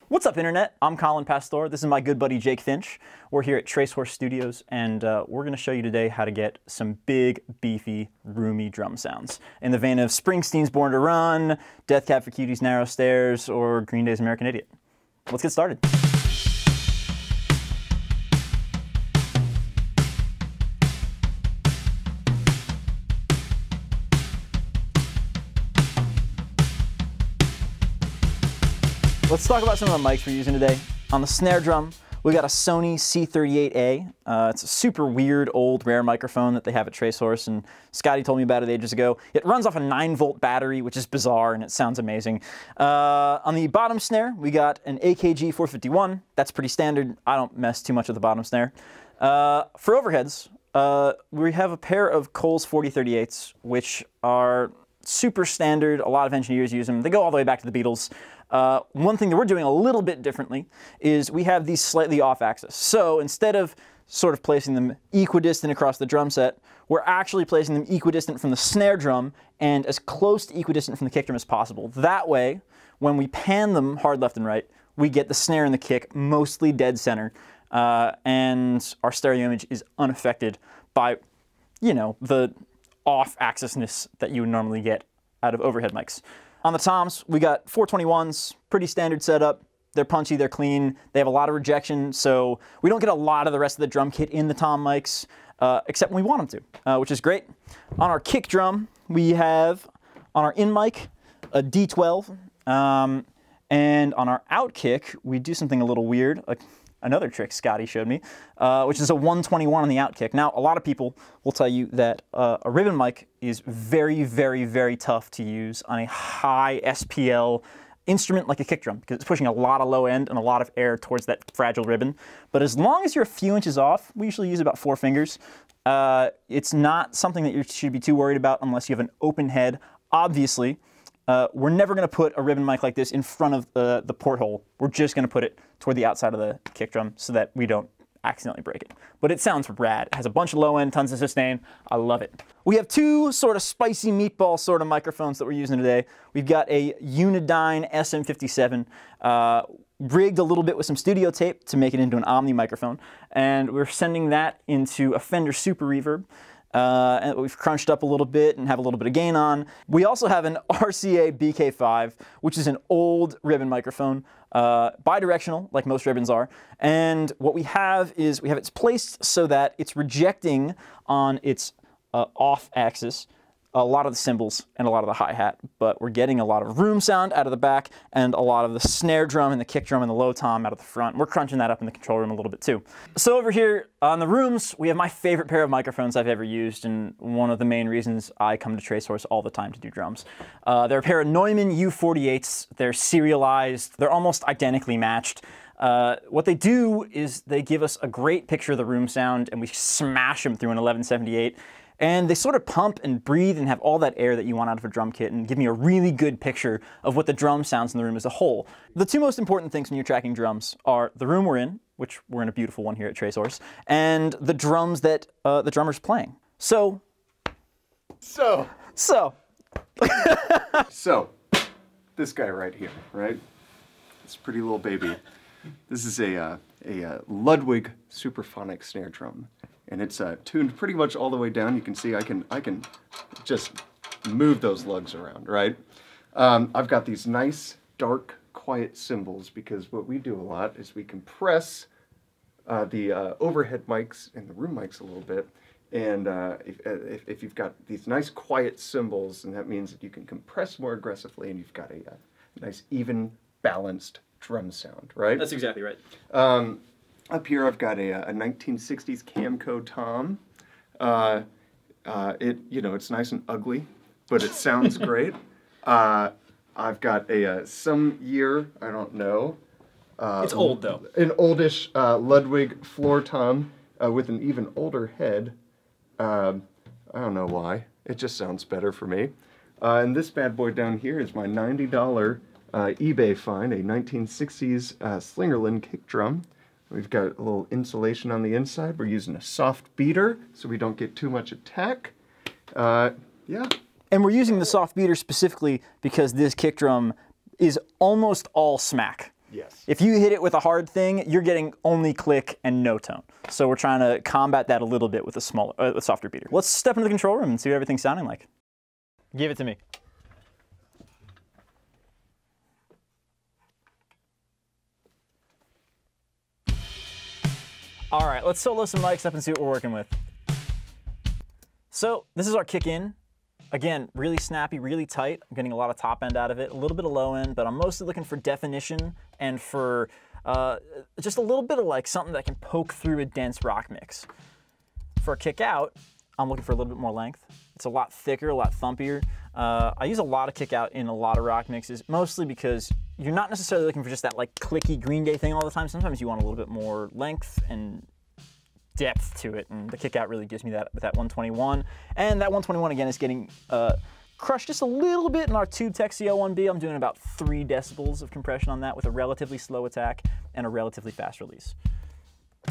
What's up, Internet? I'm Collin Pastore. This is my good buddy Jake Finch. We're here at Tracehorse Studios, and we're going to show you today how to get some big, beefy, roomy drum sounds in the vein of Springsteen's Born to Run, Death Cab for Cutie's Narrow Stairs, or Green Day's American Idiot. Let's get started. Let's talk about some of the mics we're using today. On the snare drum, we got a Sony C38A. It's a super weird, old, rare microphone that they have at Tracehorse, and Scotty told me about it ages ago. It runs off a 9-volt battery, which is bizarre, and it sounds amazing. On the bottom snare, we got an AKG 451. That's pretty standard. I don't mess too much with the bottom snare. For overheads, we have a pair of Coles 4038s, which are super standard. A lot of engineers use them. They go all the way back to the Beatles. One thing that we're doing a little bit differently is we have these slightly off axis. So instead of sort of placing them equidistant across the drum set, we're actually placing them equidistant from the snare drum and as close to equidistant from the kick drum as possible. That way, when we pan them hard left and right, we get the snare and the kick mostly dead center, and our stereo image is unaffected by, you know, the off-axisness that you would normally get out of overhead mics. On the toms, we got 421s, pretty standard setup. They're punchy, they're clean, they have a lot of rejection, so we don't get a lot of the rest of the drum kit in the tom mics, except when we want them to, which is great. On our kick drum, we have, on our in mic, a D12, and on our out kick, we do something a little weird, like another trick Scotty showed me, which is a 121 on the out kick. Now, a lot of people will tell you that a ribbon mic is very, very, very tough to use on a high SPL instrument like a kick drum, because it's pushing a lot of low end and a lot of air towards that fragile ribbon. But as long as you're a few inches off, we usually use about 4 fingers, it's not something that you should be too worried about unless you have an open head. Obviously, we're never going to put a ribbon mic like this in front of the porthole. We're just going to put it toward the outside of the kick drum so that we don't accidentally break it. But it sounds rad. It has a bunch of low end, tons of sustain. I love it. We have two sort of spicy meatball sort of microphones that we're using today. We've got a Unidyne SM57, rigged a little bit with some studio tape to make it into an Omni microphone. And we're sending that into a Fender Super Reverb. And we've crunched up a little bit and have a little bit of gain on. We also have an RCA BK5, which is an old ribbon microphone, bidirectional, like most ribbons are. And what we have is we have it placed so that it's rejecting on its off axis a lot of the cymbals and a lot of the hi-hat, but we're getting a lot of room sound out of the back and a lot of the snare drum and the kick drum and the low tom out of the front. We're crunching that up in the control room a little bit too. So over here on the rooms, we have my favorite pair of microphones I've ever used, and one of the main reasons I come to Tracehorse all the time to do drums. They're a pair of Neumann U48s. They're serialized. They're almost identically matched. What they do is they give us a great picture of the room sound, and we smash them through an 1178. And they sort of pump and breathe and have all that air that you want out of a drum kit and give me a really good picture of what the drum sounds in the room as a whole. The two most important things when you're tracking drums are the room we're in, which we're in a beautiful one here at Tracehorse, and the drums that the drummer's playing. So, this guy right here, right? This pretty little baby. This is a Ludwig Supraphonic snare drum. And it's tuned pretty much all the way down. You can see I can just move those lugs around, right? I've got these nice, dark, quiet cymbals because what we do a lot is we compress the overhead mics and the room mics a little bit. And if you've got these nice, quiet cymbals, and that means that you can compress more aggressively, and you've got a nice, even, balanced drum sound, right? That's exactly right. Up here I've got a 1960s Camco tom. It's nice and ugly, but it sounds great. I've got a some year, I don't know. It's old though. An oldish Ludwig Floor tom with an even older head. I don't know why. It just sounds better for me. And this bad boy down here is my $90 eBay find, a 1960s Slingerland Kick drum. We've got a little insulation on the inside. We're using a soft beater so we don't get too much attack. Yeah. And we're using the soft beater specifically because this kick drum is almost all smack. Yes. If you hit it with a hard thing, you're getting only click and no tone. So we're trying to combat that a little bit with a softer beater. Let's step into the control room and see what everything's sounding like. Give it to me. All right, let's solo some mics up and see what we're working with. So this is our kick in. Again, really snappy, really tight. I'm getting a lot of top end out of it, a little bit of low end, but I'm mostly looking for definition and for just a little bit of like something that can poke through a dense rock mix. For a kick out, I'm looking for a little bit more length. It's a lot thicker, a lot thumpier. I use a lot of kick out in a lot of rock mixes, mostly because you're not necessarily looking for just that like clicky Green Day thing all the time. Sometimes you want a little bit more length and depth to it, and the kick out really gives me that with that 121. And that 121 again is getting crushed just a little bit in our Tube Tech CO1B. I'm doing about 3 decibels of compression on that with a relatively slow attack and a relatively fast release.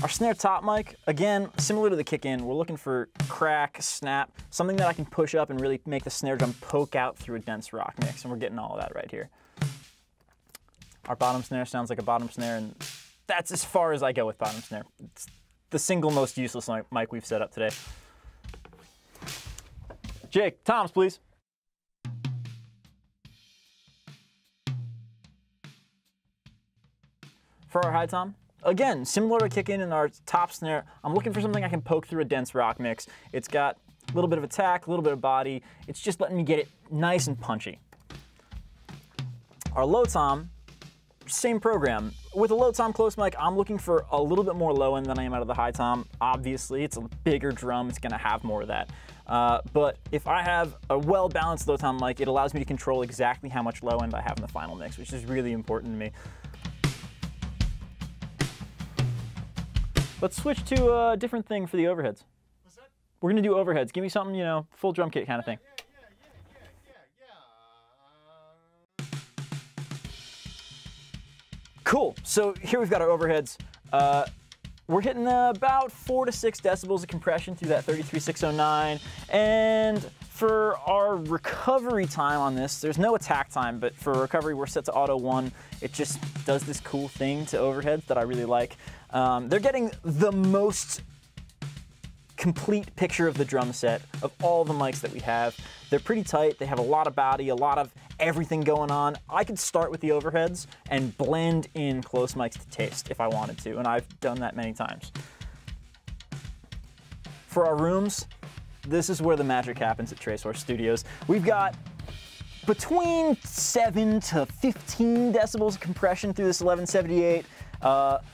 Our snare top mic, again, similar to the kick in, we're looking for crack, snap, something that I can push up and really make the snare drum poke out through a dense rock mix, and we're getting all of that right here. Our bottom snare sounds like a bottom snare, and that's as far as I go with bottom snare. It's the single most useless mic we've set up today. Jake, toms, please. For our high tom, again, similar to kick in our top snare, I'm looking for something I can poke through a dense rock mix. It's got a little bit of attack, a little bit of body. It's just letting me get it nice and punchy. Our low tom, same program. With a low tom close mic, I'm looking for a little bit more low end than I am out of the high tom. Obviously, it's a bigger drum, it's gonna have more of that. But if I have a well-balanced low tom mic, it allows me to control exactly how much low end I have in the final mix, which is really important to me. Let's switch to a different thing for the overheads. What's that? We're gonna do overheads. Give me something, you know, full drum kit kind of thing. Cool, so here we've got our overheads. We're hitting about 4 to 6 decibels of compression through that 33609. And for our recovery time on this, there's no attack time, but for recovery we're set to auto 1. It just does this cool thing to overheads that I really like. They're getting the most complete picture of the drum set of all the mics that we have. They're pretty tight, they have a lot of body, a lot of everything going on. I could start with the overheads and blend in close mics to taste if I wanted to, and I've done that many times. For our rooms, this is where the magic happens at Tracesource Studios. We've got between 7 to 15 decibels of compression through this 1178.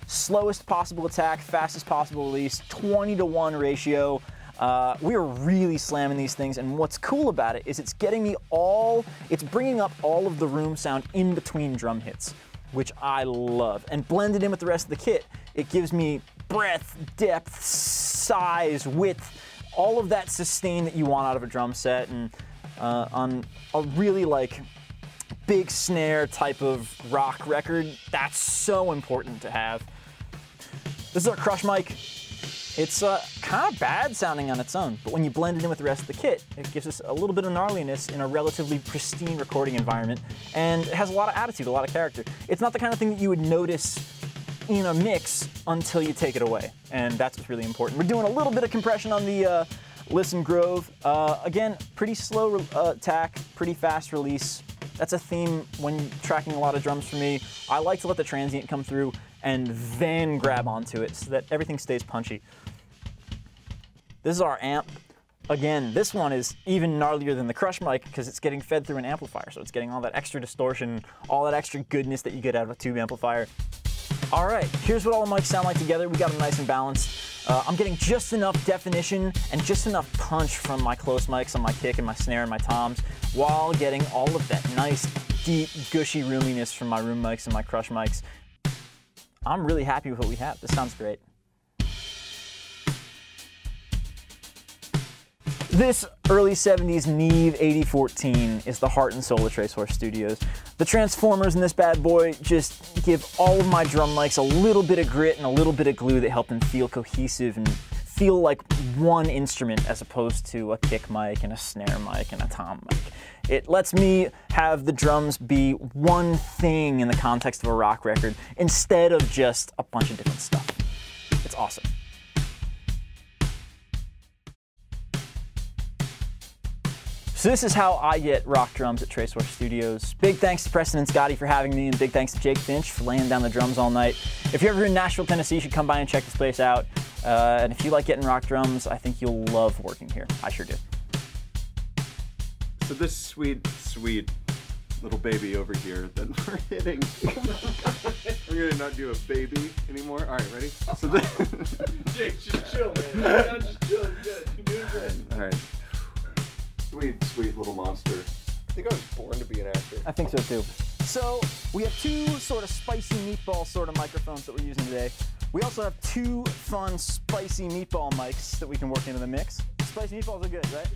Slowest possible attack, fastest possible release, 20-to-1 ratio. We are really slamming these things, and what's cool about it is it's bringing up all of the room sound in between drum hits, which I love. And blended in with the rest of the kit, it gives me breadth, depth, size, width, all of that sustain that you want out of a drum set, and on a really like big snare type of rock record, that's so important to have. This is our crush mic. It's kind of bad sounding on its own, but when you blend it in with the rest of the kit, it gives us a little bit of gnarliness in a relatively pristine recording environment, and it has a lot of attitude, a lot of character. It's not the kind of thing that you would notice in a mix until you take it away, and that's what's really important. We're doing a little bit of compression on the Lisson Grove. Again, pretty slow attack, pretty fast release. That's a theme when tracking a lot of drums for me. I like to let the transient come through and then grab onto it so that everything stays punchy. This is our amp. Again, this one is even gnarlier than the crush mic because it's getting fed through an amplifier, so it's getting all that extra distortion, all that extra goodness that you get out of a tube amplifier. All right, here's what all the mics sound like together. We got them nice and balanced. I'm getting just enough definition and just enough punch from my close mics on my kick and my snare and my toms, while getting all of that nice, deep, gushy roominess from my room mics and my crush mics. I'm really happy with what we have. This sounds great. This early 70s Neve 8014 is the heart and soul of Tracesource Studios. The transformers in this bad boy just give all of my drum mics a little bit of grit and a little bit of glue that help them feel cohesive and feel like one instrument as opposed to a kick mic and a snare mic and a tom mic. It lets me have the drums be one thing in the context of a rock record instead of just a bunch of different stuff. It's awesome. So this is how I get rock drums at Tracesource Studios. Big thanks to Preston and Scotty for having me, and big thanks to Jake Finch for laying down the drums all night. If you're ever in Nashville, Tennessee, you should come by and check this place out. And if you like getting rock drums, I think you'll love working here. I sure do. So this sweet, sweet little baby over here that we're hitting. We're gonna not do a baby anymore. All right, ready? So Jake, just chill, man. Just chill. You're doing good. All right. Sweet, sweet little monster. I think I was born to be an actor. I think so too. So we have two sort of spicy meatball sort of microphones that we're using today. We also have two fun spicy meatball mics that we can work into the mix. Spicy meatballs are good, right?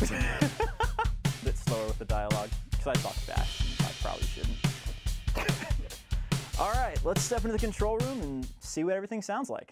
A bit slower with the dialogue, because I talk fast and I probably shouldn't. All right, let's step into the control room and see what everything sounds like.